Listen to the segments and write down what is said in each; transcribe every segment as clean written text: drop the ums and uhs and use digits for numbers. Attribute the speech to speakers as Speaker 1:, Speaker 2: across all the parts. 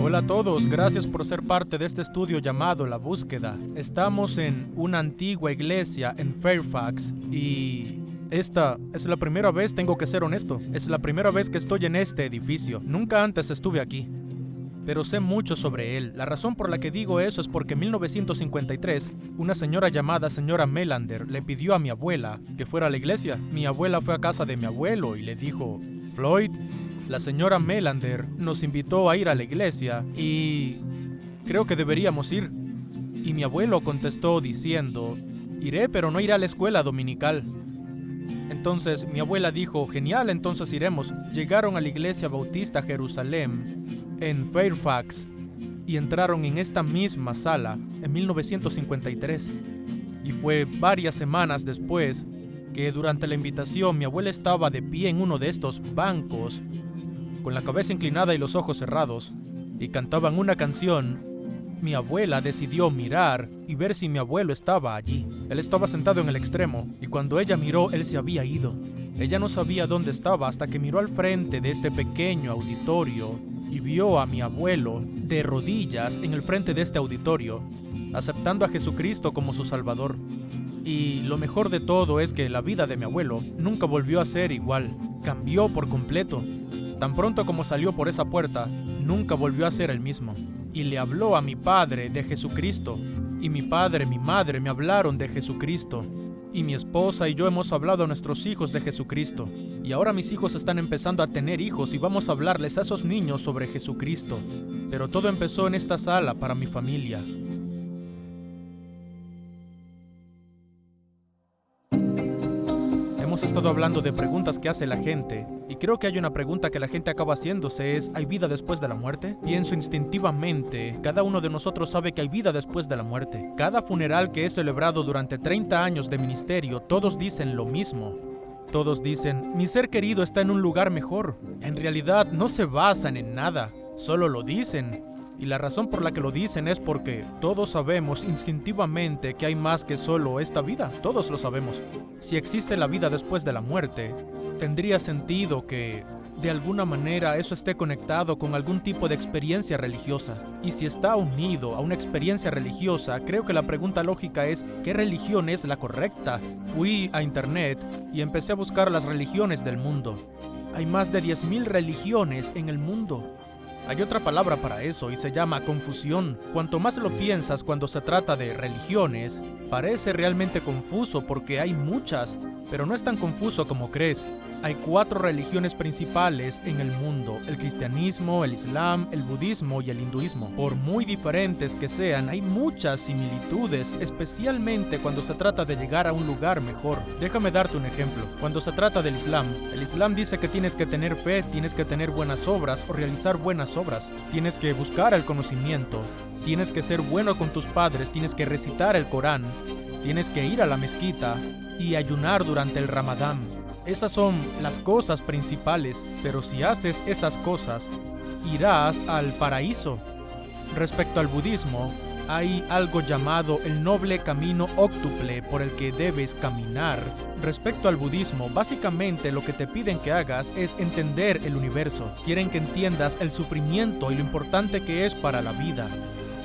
Speaker 1: Hola a todos, gracias por ser parte de este estudio llamado La Búsqueda. Estamos en una antigua iglesia en Fairfax y esta es la primera vez, tengo que ser honesto, es la primera vez que estoy en este edificio. Nunca antes estuve aquí, pero sé mucho sobre él. La razón por la que digo eso es porque en 1953, una señora llamada señora Melander le pidió a mi abuela que fuera a la iglesia. Mi abuela fue a casa de mi abuelo y le dijo, Floyd, la señora Melander nos invitó a ir a la iglesia y creo que deberíamos ir. Y mi abuelo contestó diciendo, iré, pero no iré a la escuela dominical. Entonces mi abuela dijo, genial, entonces iremos. Llegaron a la iglesia bautista Jerusalén en Fairfax y entraron en esta misma sala en 1953. Y fue varias semanas después que durante la invitación mi abuela estaba de pie en uno de estos bancos con la cabeza inclinada y los ojos cerrados, y cantaban una canción. Mi abuela decidió mirar y ver si mi abuelo estaba allí. Él estaba sentado en el extremo, y cuando ella miró, él se había ido. Ella no sabía dónde estaba hasta que miró al frente de este pequeño auditorio y vio a mi abuelo de rodillas en el frente de este auditorio, aceptando a Jesucristo como su Salvador. Y lo mejor de todo es que la vida de mi abuelo nunca volvió a ser igual. Cambió por completo. Tan pronto como salió por esa puerta, nunca volvió a ser el mismo. Y le habló a mi padre de Jesucristo. Y mi padre y mi madre me hablaron de Jesucristo. Y mi esposa y yo hemos hablado a nuestros hijos de Jesucristo. Y ahora mis hijos están empezando a tener hijos y vamos a hablarles a esos niños sobre Jesucristo. Pero todo empezó en esta sala para mi familia. Hemos estado hablando de preguntas que hace la gente, y creo que hay una pregunta que la gente acaba haciéndose es, ¿hay vida después de la muerte? Pienso instintivamente, cada uno de nosotros sabe que hay vida después de la muerte. Cada funeral que he celebrado durante 30 años de ministerio, todos dicen lo mismo. Todos dicen, mi ser querido está en un lugar mejor. En realidad no se basan en nada, solo lo dicen. Y la razón por la que lo dicen es porque todos sabemos instintivamente que hay más que solo esta vida. Todos lo sabemos. Si existe la vida después de la muerte, tendría sentido que, de alguna manera, eso esté conectado con algún tipo de experiencia religiosa. Y si está unido a una experiencia religiosa, creo que la pregunta lógica es, ¿qué religión es la correcta? Fui a internet y empecé a buscar las religiones del mundo. Hay más de 10,000 religiones en el mundo. Hay otra palabra para eso y se llama confusión. Cuanto más lo piensas cuando se trata de religiones, parece realmente confuso porque hay muchas, pero no es tan confuso como crees. Hay 4 religiones principales en el mundo: el cristianismo, el islam, el budismo y el hinduismo. Por muy diferentes que sean, hay muchas similitudes, especialmente cuando se trata de llegar a un lugar mejor. Déjame darte un ejemplo. Cuando se trata del islam, el islam dice que tienes que tener fe, tienes que tener buenas obras o realizar buenas obras. Tienes que buscar el conocimiento, tienes que ser bueno con tus padres, tienes que recitar el Corán, tienes que ir a la mezquita y ayunar durante el Ramadán. Esas son las cosas principales, pero si haces esas cosas, irás al paraíso. Respecto al budismo, hay algo llamado el noble camino óctuple por el que debes caminar. Respecto al budismo, básicamente lo que te piden que hagas es entender el universo. Quieren que entiendas el sufrimiento y lo importante que es para la vida.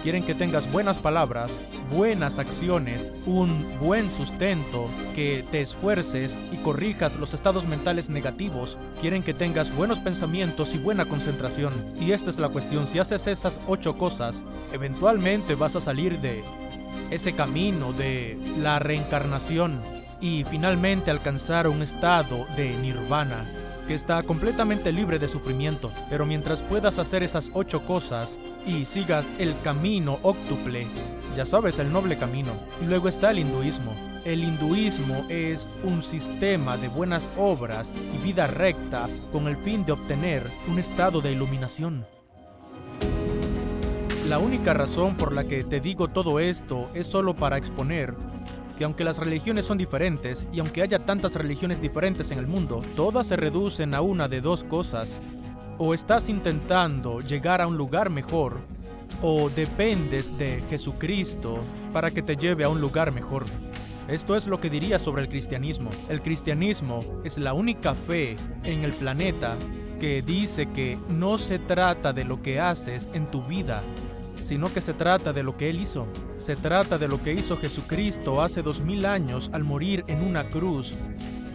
Speaker 1: Quieren que tengas buenas palabras, buenas acciones, un buen sustento, que te esfuerces y corrijas los estados mentales negativos. Quieren que tengas buenos pensamientos y buena concentración. Y esta es la cuestión, si haces esas 8 cosas, eventualmente vas a salir de ese camino de la reencarnación y finalmente alcanzar un estado de nirvana, que está completamente libre de sufrimiento. Pero mientras puedas hacer esas 8 cosas y sigas el camino óctuple, ya sabes, el noble camino. Y luego está el hinduismo. El hinduismo es un sistema de buenas obras y vida recta con el fin de obtener un estado de iluminación. La única razón por la que te digo todo esto es solo para exponer que aunque las religiones son diferentes y aunque haya tantas religiones diferentes en el mundo, todas se reducen a una de 2 cosas. O estás intentando llegar a un lugar mejor, o dependes de Jesucristo para que te lleve a un lugar mejor. Esto es lo que diría sobre el cristianismo. El cristianismo es la única fe en el planeta que dice que no se trata de lo que haces en tu vida, sino que se trata de lo que Él hizo. Se trata de lo que hizo Jesucristo hace 2000 años al morir en una cruz.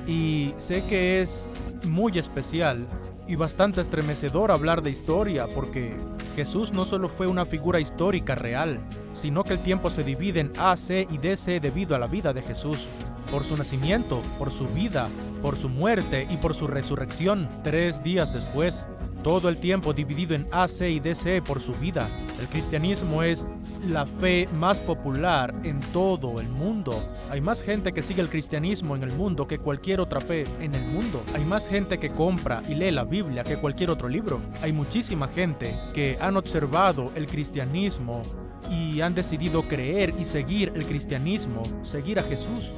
Speaker 1: Y sé que es muy especial y bastante estremecedor hablar de historia, porque Jesús no solo fue una figura histórica real, sino que el tiempo se divide en AC y DC debido a la vida de Jesús. Por su nacimiento, por su vida, por su muerte y por su resurrección 3 días después. Todo el tiempo dividido en AC y DC por su vida. El cristianismo es la fe más popular en todo el mundo. Hay más gente que sigue el cristianismo en el mundo que cualquier otra fe en el mundo. Hay más gente que compra y lee la Biblia que cualquier otro libro. Hay muchísima gente que han observado el cristianismo y han decidido creer y seguir el cristianismo, seguir a Jesús.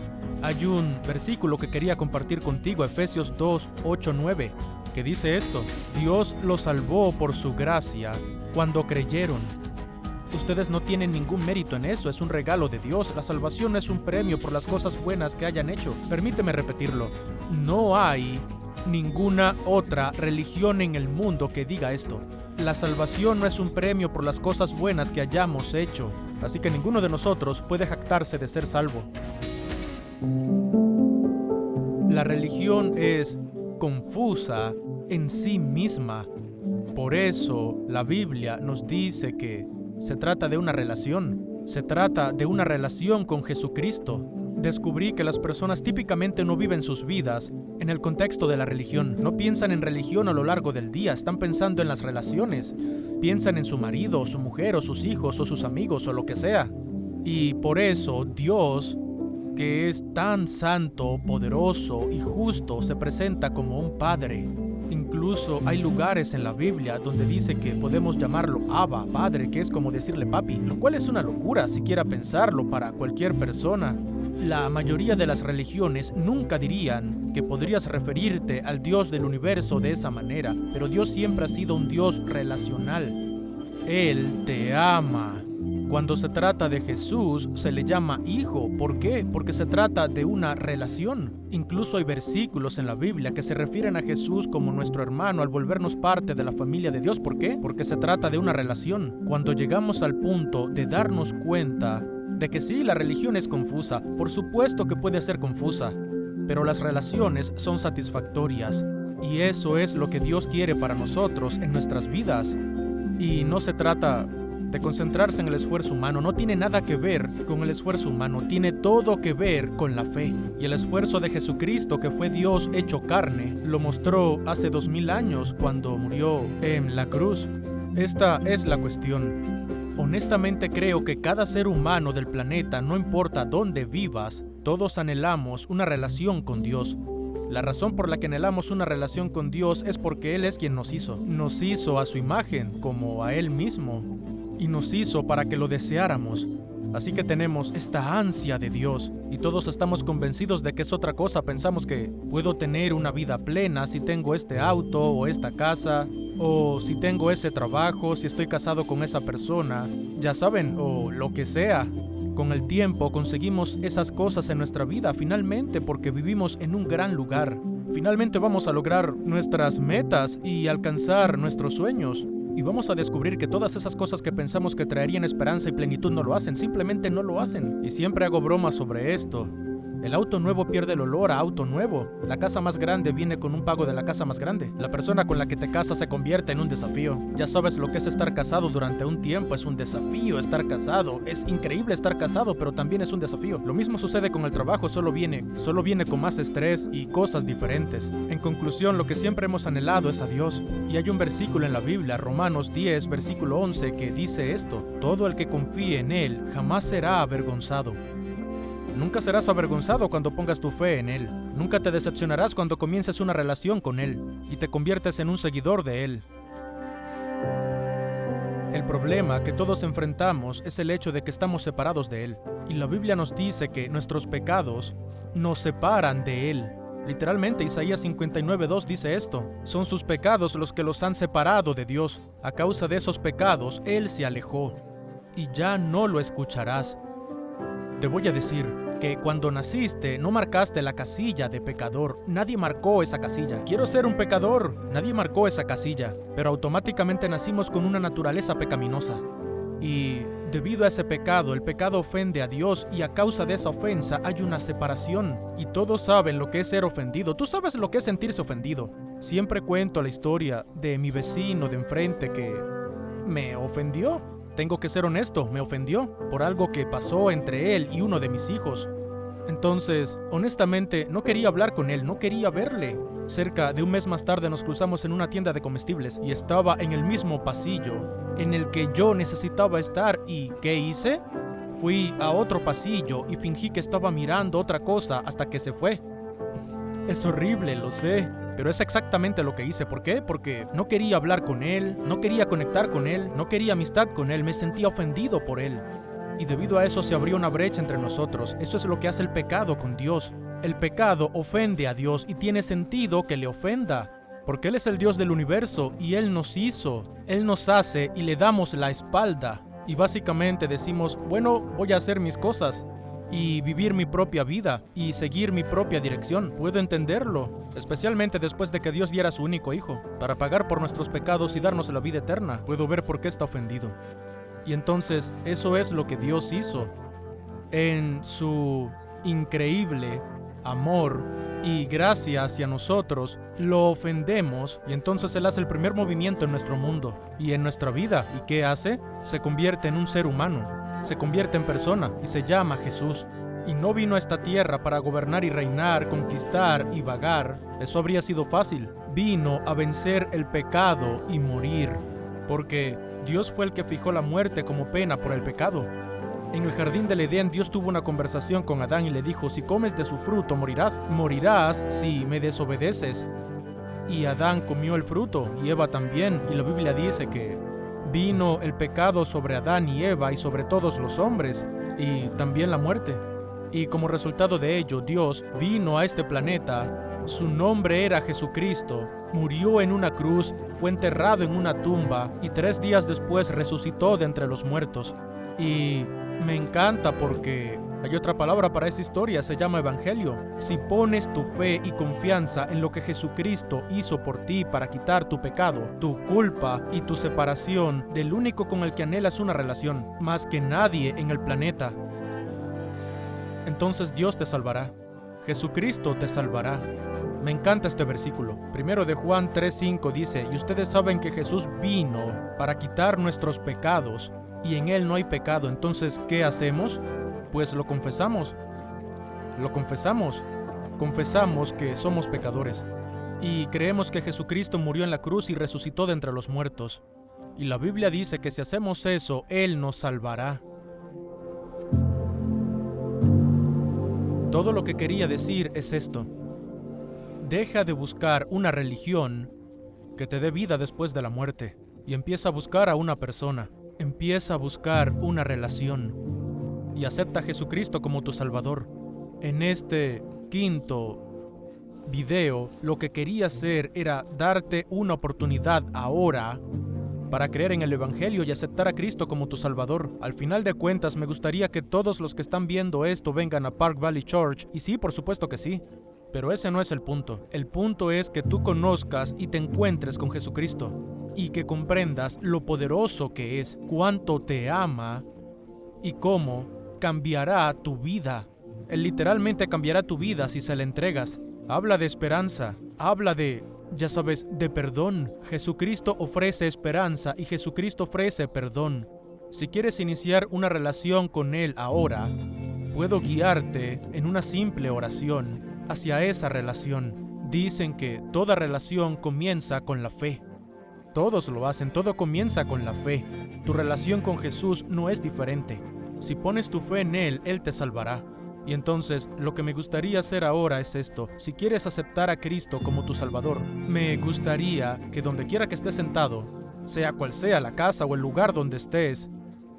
Speaker 1: Hay un versículo que quería compartir contigo, Efesios 2, 8, 9, que dice esto: Dios los salvó por su gracia cuando creyeron. Ustedes no tienen ningún mérito en eso, es un regalo de Dios. La salvación no es un premio por las cosas buenas que hayan hecho. Permíteme repetirlo. No hay ninguna otra religión en el mundo que diga esto. La salvación no es un premio por las cosas buenas que hayamos hecho. Así que ninguno de nosotros puede jactarse de ser salvo. La religión es confusa en sí misma. Por eso la Biblia nos dice que se trata de una relación. Se trata de una relación con Jesucristo. Descubrí que las personas típicamente no viven sus vidas en el contexto de la religión. No piensan en religión a lo largo del día, están pensando en las relaciones. Piensan en su marido, o su mujer, o sus hijos, o sus amigos, o lo que sea. Y por eso Dios, que es tan santo, poderoso y justo, se presenta como un padre. Incluso hay lugares en la Biblia donde dice que podemos llamarlo Abba, Padre, que es como decirle papi, lo cual es una locura siquiera pensarlo para cualquier persona. La mayoría de las religiones nunca dirían que podrías referirte al Dios del universo de esa manera, pero Dios siempre ha sido un Dios relacional. Él te ama. Cuando se trata de Jesús, se le llama hijo. ¿Por qué? Porque se trata de una relación. Incluso hay versículos en la Biblia que se refieren a Jesús como nuestro hermano al volvernos parte de la familia de Dios. ¿Por qué? Porque se trata de una relación. Cuando llegamos al punto de darnos cuenta de que sí, la religión es confusa, por supuesto que puede ser confusa, pero las relaciones son satisfactorias. Y eso es lo que Dios quiere para nosotros en nuestras vidas. Y no se trata de concentrarse en el esfuerzo humano, no tiene nada que ver con el esfuerzo humano, tiene todo que ver con la fe. Y el esfuerzo de Jesucristo, que fue Dios hecho carne, lo mostró hace 2000 años cuando murió en la cruz. Esta es la cuestión. Honestamente creo que cada ser humano del planeta, no importa dónde vivas, todos anhelamos una relación con Dios. La razón por la que anhelamos una relación con Dios es porque Él es quien nos hizo. Nos hizo a su imagen, como a Él mismo. Y nos hizo para que lo deseáramos. Así que tenemos esta ansia de Dios y todos estamos convencidos de que es otra cosa. Pensamos que puedo tener una vida plena si tengo este auto o esta casa, o si tengo ese trabajo, si estoy casado con esa persona, ya saben, o lo que sea. Con el tiempo conseguimos esas cosas en nuestra vida finalmente porque vivimos en un gran lugar. Finalmente vamos a lograr nuestras metas y alcanzar nuestros sueños. Y vamos a descubrir que todas esas cosas que pensamos que traerían esperanza y plenitud no lo hacen, simplemente no lo hacen. Y siempre hago bromas sobre esto. El auto nuevo pierde el olor a auto nuevo. La casa más grande viene con un pago de la casa más grande. La persona con la que te casas se convierte en un desafío. Ya sabes lo que es estar casado durante un tiempo, es un desafío estar casado. Es increíble estar casado, pero también es un desafío. Lo mismo sucede con el trabajo, solo viene con más estrés y cosas diferentes. En conclusión, lo que siempre hemos anhelado es a Dios. Y hay un versículo en la Biblia, Romanos 10, versículo 11, que dice esto: todo el que confíe en Él jamás será avergonzado. Nunca serás avergonzado cuando pongas tu fe en Él. Nunca te decepcionarás cuando comiences una relación con Él y te conviertes en un seguidor de Él. El problema que todos enfrentamos es el hecho de que estamos separados de Él. Y la Biblia nos dice que nuestros pecados nos separan de Él. Literalmente, Isaías 59:2 dice esto: son sus pecados los que los han separado de Dios. A causa de esos pecados, Él se alejó y ya no lo escucharás. Te voy a decir, que cuando naciste no marcaste la casilla de pecador. Nadie marcó esa casilla. Quiero ser un pecador. Nadie marcó esa casilla. Pero automáticamente nacimos con una naturaleza pecaminosa. Y debido a ese pecado, el pecado ofende a Dios y a causa de esa ofensa hay una separación. Y todos saben lo que es ser ofendido. Tú sabes lo que es sentirse ofendido. Siempre cuento la historia de mi vecino de enfrente que me ofendió. Tengo que ser honesto, me ofendió por algo que pasó entre él y uno de mis hijos. Entonces, honestamente, no quería hablar con él, no quería verle. Cerca de un mes más tarde nos cruzamos en una tienda de comestibles y estaba en el mismo pasillo en el que yo necesitaba estar. ¿Y qué hice? Fui a otro pasillo y fingí que estaba mirando otra cosa hasta que se fue. Es horrible, lo sé, pero es exactamente lo que hice. ¿Por qué? Porque no quería hablar con él, no quería conectar con él, no quería amistad con él, me sentía ofendido por él. Y debido a eso se abrió una brecha entre nosotros. Eso es lo que hace el pecado con Dios. El pecado ofende a Dios y tiene sentido que le ofenda, porque Él es el Dios del universo y Él nos hizo, Él nos hace y le damos la espalda. Y básicamente decimos, bueno, voy a hacer mis cosas y vivir mi propia vida y seguir mi propia dirección. Puedo entenderlo, especialmente después de que Dios diera a su único hijo para pagar por nuestros pecados y darnos la vida eterna. Puedo ver por qué está ofendido. Y entonces, eso es lo que Dios hizo. En su increíble amor y gracia hacia nosotros, lo ofendemos y entonces Él hace el primer movimiento en nuestro mundo y en nuestra vida. ¿Y qué hace? Se convierte en un ser humano, se convierte en persona y se llama Jesús. Y no vino a esta tierra para gobernar y reinar, conquistar y vagar. Eso habría sido fácil. Vino a vencer el pecado y morir, porque Dios fue el que fijó la muerte como pena por el pecado. En el jardín del Edén, Dios tuvo una conversación con Adán y le dijo, si comes de su fruto, morirás. Morirás si me desobedeces. Y Adán comió el fruto, y Eva también. Y la Biblia dice que vino el pecado sobre Adán y Eva y sobre todos los hombres, y también la muerte. Y como resultado de ello, Dios vino a este planeta. Su nombre era Jesucristo. Murió en una cruz, fue enterrado en una tumba, y 3 días después resucitó de entre los muertos. Y me encanta porque hay otra palabra para esa historia, se llama evangelio. Si pones tu fe y confianza en lo que Jesucristo hizo por ti para quitar tu pecado, tu culpa y tu separación del único con el que anhelas una relación, más que nadie en el planeta, entonces Dios te salvará. Jesucristo te salvará. Me encanta este versículo. Primero de Juan 3:5 dice, y ustedes saben que Jesús vino para quitar nuestros pecados, y en Él no hay pecado. Entonces, ¿qué hacemos? Pues lo confesamos. Lo confesamos. Confesamos que somos pecadores. Y creemos que Jesucristo murió en la cruz y resucitó de entre los muertos. Y la Biblia dice que si hacemos eso, Él nos salvará. Todo lo que quería decir es esto. Deja de buscar una religión que te dé vida después de la muerte y empieza a buscar a una persona. Empieza a buscar una relación y acepta a Jesucristo como tu Salvador. En este quinto video, lo que quería hacer era darte una oportunidad ahora para creer en el Evangelio y aceptar a Cristo como tu Salvador. Al final de cuentas, me gustaría que todos los que están viendo esto vengan a Park Valley Church. Y sí, por supuesto que sí. Pero ese no es el punto. El punto es que tú conozcas y te encuentres con Jesucristo. Y que comprendas lo poderoso que es, cuánto te ama y cómo cambiará tu vida. Él literalmente cambiará tu vida si se le entregas. Habla de esperanza, habla de, ya sabes, de perdón. Jesucristo ofrece esperanza y Jesucristo ofrece perdón. Si quieres iniciar una relación con Él ahora, puedo guiarte en una simple oración hacia esa relación. Dicen que toda relación comienza con la fe. Todos lo hacen, todo comienza con la fe. Tu relación con Jesús no es diferente. Si pones tu fe en Él, Él te salvará. Y entonces, lo que me gustaría hacer ahora es esto. Si quieres aceptar a Cristo como tu Salvador, me gustaría que donde quiera que estés sentado, sea cual sea la casa o el lugar donde estés,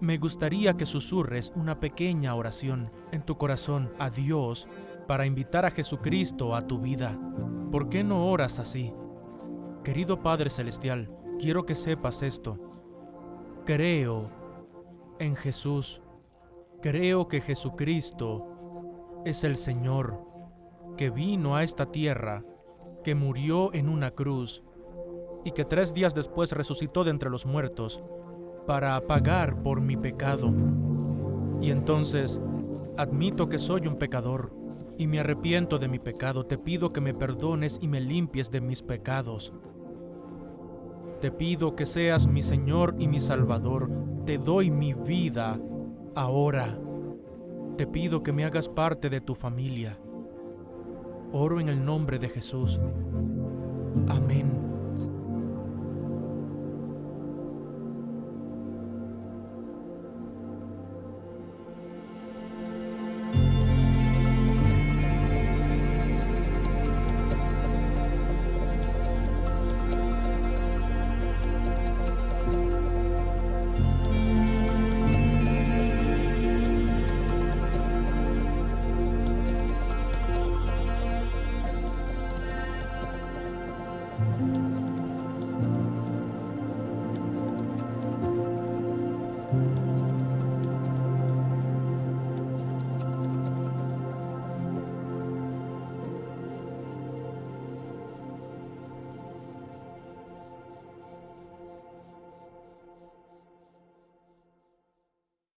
Speaker 1: me gustaría que susurres una pequeña oración en tu corazón a Dios para invitar a Jesucristo a tu vida. ¿Por qué no oras así? Querido Padre Celestial, quiero que sepas esto. Creo en Jesús. Creo que Jesucristo es el Señor, que vino a esta tierra, que murió en una cruz y que 3 días después resucitó de entre los muertos para pagar por mi pecado. Y entonces admito que soy un pecador y me arrepiento de mi pecado. Te pido que me perdones y me limpies de mis pecados. Te pido que seas mi Señor y mi Salvador. Te doy mi vida ahora. Te pido que me hagas parte de tu familia. Oro en el nombre de Jesús. Amén.